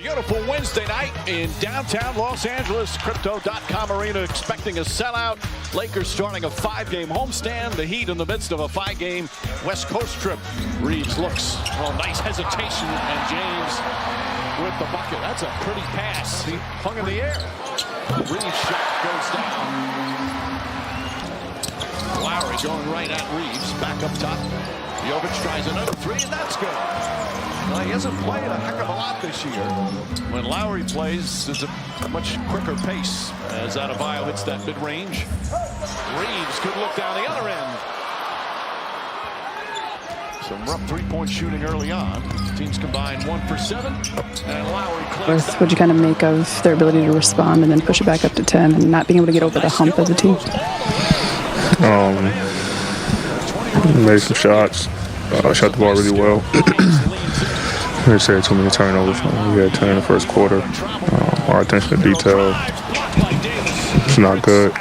Beautiful Wednesday night in downtown Los Angeles. Crypto.com Arena expecting a sellout. Lakers starting a 5-game homestand. The Heat in the midst of a 5-game West Coast trip. Reeves looks. Oh, nice hesitation. And James with the bucket. That's a pretty pass. He hung in the air. Reeves shot goes down. Lowry going right at Reeves. Back up top. Jovic tries another three, and that's good. Well, he hasn't played a heck of a lot this year. When Lowry plays, it's a much quicker pace as Adebayo hits that mid-range. Reeves could look down the other end. Some rough three-point shooting early on. Teams combined 1 for 7, and Lowry cleans that. What'd you kind of make of their ability to respond and then push it back up to 10 and not being able to get over the hump as a team? Made some shots. Shot the ball really well. We had too many turnovers. We had 10 in the first quarter. Our attention to detail is not good.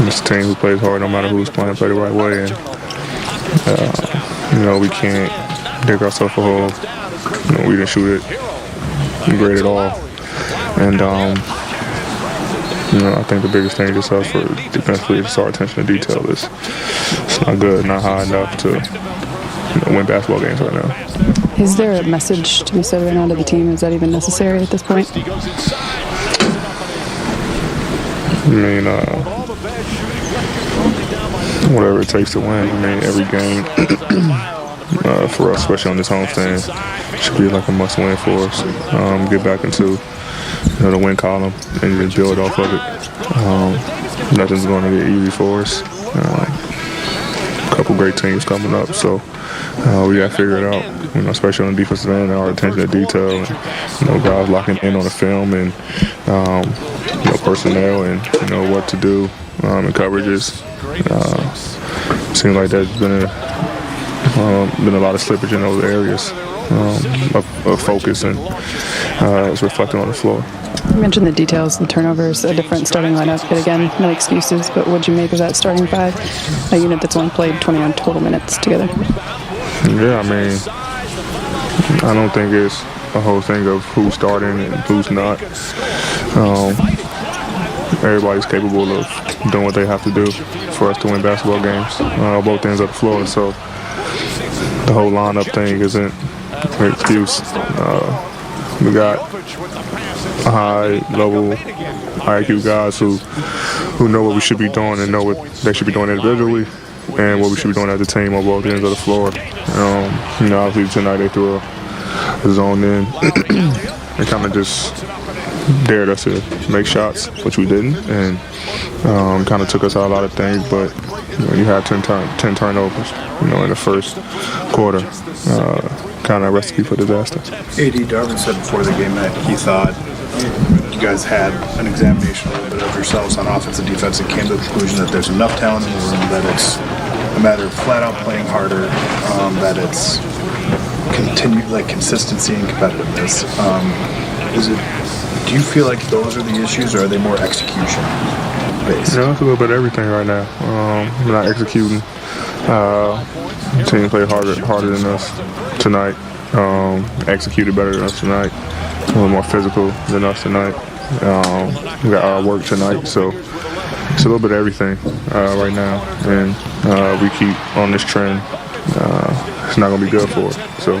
It's a team who plays hard no matter who's playing, play the right way. And, we can't dig ourselves a hole. We didn't shoot it great at all. And, I think the biggest thing just us for defensively is our attention to detail. It's not good, not high enough to win basketball games right now. Is there a message to be said right now to the team? Is that even necessary at this point? Whatever it takes to win. Every game for us, especially on this homestand, should be like a must-win for us. Get back into the win column and just build off of it. Nothing's going to get easy for us. A couple great teams coming up, so we got to figure it out. Especially on the defensive end, our attention to detail, and, guys locking in on the film and personnel and what to do in coverages. Seems like there's been a lot of slippage in those areas of focus, and it's reflecting on the floor. You mentioned the details and turnovers, a different starting lineup, but again, no excuses. But what'd you make of that starting five? A unit that's only played 21 total minutes together. Yeah, I don't think it's a whole thing of who's starting and who's not. Everybody's capable of doing what they have to do for us to win basketball games, both ends of the floor. So the whole lineup thing isn't an excuse. We got high-level IQ guys who know what we should be doing and know what they should be doing individually and what we should be doing as a team on both ends of the floor. Obviously tonight they threw a zone in and kind of just dared us to make shots, which we didn't, and kind of took us out a lot of things. But you had 10 turnovers, in the first quarter. Kind of recipe for disaster. A.D. Darvin said before the game that he thought you guys had an examination a little bit of yourselves on offense and defense and came to the conclusion that there's enough talent in the room that it's a matter of flat out playing harder, that it's consistency and competitiveness. Do you feel like those are the issues, or are they more execution based? It's a little bit of everything right now. We're not executing. The team played harder than us tonight. Executed better than us tonight. A little more physical than us tonight. We got our work tonight, so it's a little bit of everything right now. And we keep on this trend. It's not going to be good for us. So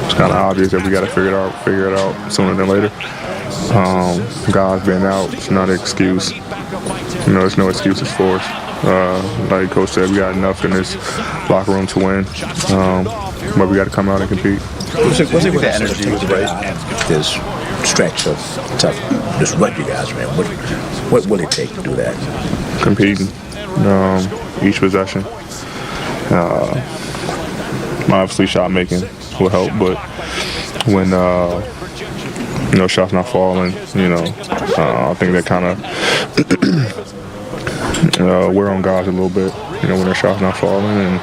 it's kind of obvious that we got to figure it out sooner than later. Guys being out, it's not an excuse. There's no excuses for us. Like Coach said, we got enough in this locker room to win, but we got to come out and compete. What's it with the energy with this stretch of tough, this run you guys, man? What will it take to do that? Competing, each possession. Obviously, shot making will help, but when shots not falling, I think that kind of wear on guys a little bit, when their shots not falling, and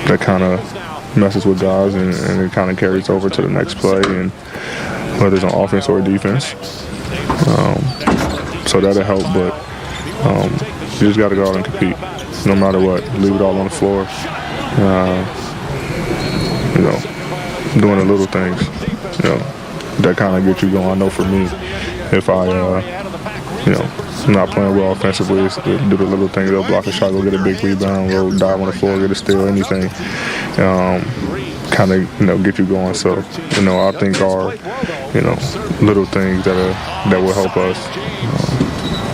that kind of messes with guys, and it kind of carries over to the next play, and whether it's on offense or defense. So that'll help, but you just got to go out and compete, no matter what. Leave it all on the floor, doing the little things, that kind of get you going. I know for me, if I, not playing well offensively, it's to do the little things. They'll block a shot, go get a big rebound, go dive on the floor, get a steal, anything. Kind of, get you going. So, I think our, little things that will help us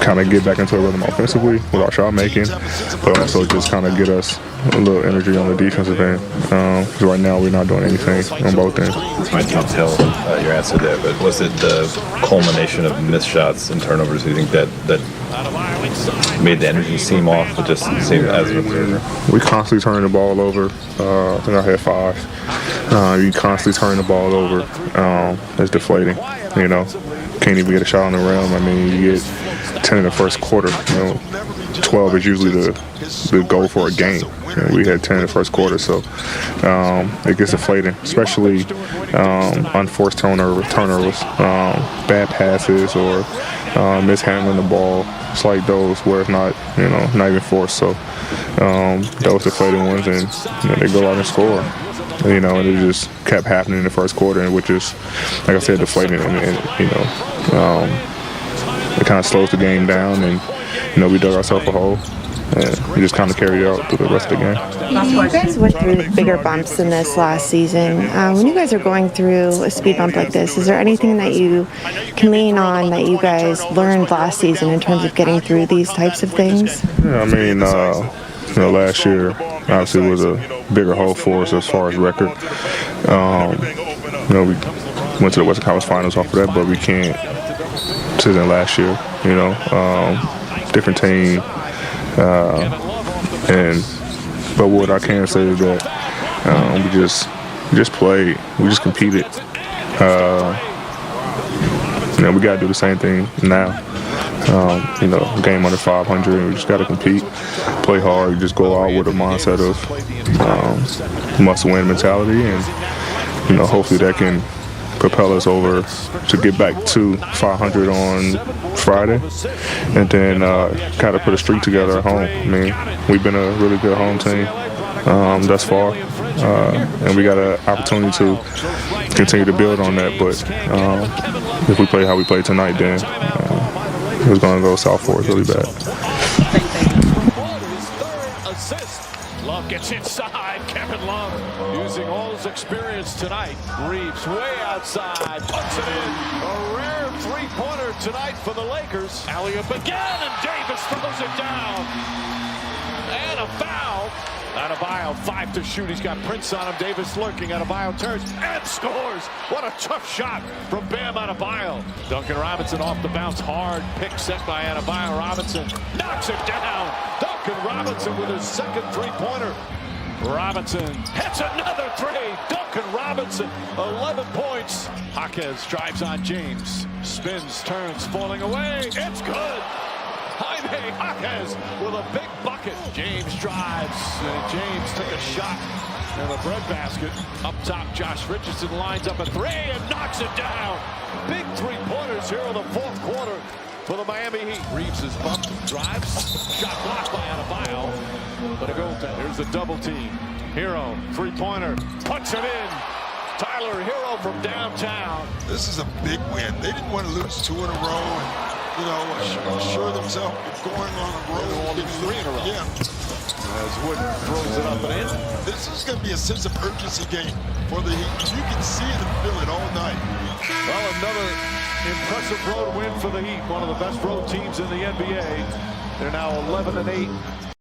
kind of get back into a rhythm offensively with our shot making, but also just kind of get us a little energy on the defensive end. Because right now we're not doing anything on both ends. This might dovetail your answer there, but was it the culmination of missed shots and turnovers? Do you think that made the energy seem off, but just seem as an observer? We constantly turn the ball over. I think I had 5. You constantly turn the ball over. It's deflating. Can't even get a shot on the rim. I mean, you get 10 in the first quarter. 12 is usually the goal for a game. We had 10 in the first quarter, so it gets deflating, especially unforced turnovers, bad passes, or mishandling the ball. It's like those where it's not even forced. So those deflating ones, and they go out and score. And it just kept happening in the first quarter, which is, like I said, deflating. And it kind of slows the game down, and we dug ourselves a hole, and we just kind of carried it out through the rest of the game. You guys went through bigger bumps than this last season. When you guys are going through a speed bump like this, is there anything that you can lean on that you guys learned last season in terms of getting through these types of things? Yeah, I mean, last year obviously was a bigger hole for us as far as record. We went to the Western Conference Finals off of that, but we can't sit in last year. Different team, but what I can say is that we just played, we just competed. We got to do the same thing now. Game under 500, we just got to compete, play hard, just go out with a mindset of must-win mentality, and hopefully that can propel us over to get back to 500 on Friday, and then kind of put a streak together at home. I mean, we've been a really good home team thus far, and we got an opportunity to continue to build on that. But if we play how we played tonight, then it was going to go south for us really bad. Love gets inside. Kevin Love using all his experience tonight. Reeves way outside. Puts it in. A rare three-pointer tonight for the Lakers. Alley-oop again, and Davis throws it down. And a foul. Adebayo, 5 to shoot. He's got Prince on him. Davis lurking. Adebayo turns and scores. What a tough shot from Bam Adebayo. Duncan Robinson off the bounce. Hard pick set by Adebayo. Robinson knocks it down. Duncan Robinson with his second three-pointer. Robinson hits another three. Duncan Robinson, 11 points. Jaquez drives on James. Spins, turns, falling away. It's good. Jaime Jaquez with a big bucket. James drives, and James took a shot in the breadbasket. Up top, Josh Richardson lines up a three and knocks it down. Big three-pointers here in the fourth quarter for the Miami Heat. Reeves is bumped, drives, shot blocked by Adebayo, but a goaltender. Here's the double team. Hero, three-pointer, puts it in. Tyler Hero from downtown. This is a big win. They didn't want to lose 2 in a row and, assure themselves of going on a road. 3 in a row. Yeah. As Wood throws it up and in. This is going to be a sense of urgency game for the Heat. You can see it and feel it all night. Well, another impressive road win for the Heat. One of the best road teams in the NBA. They're now 11-8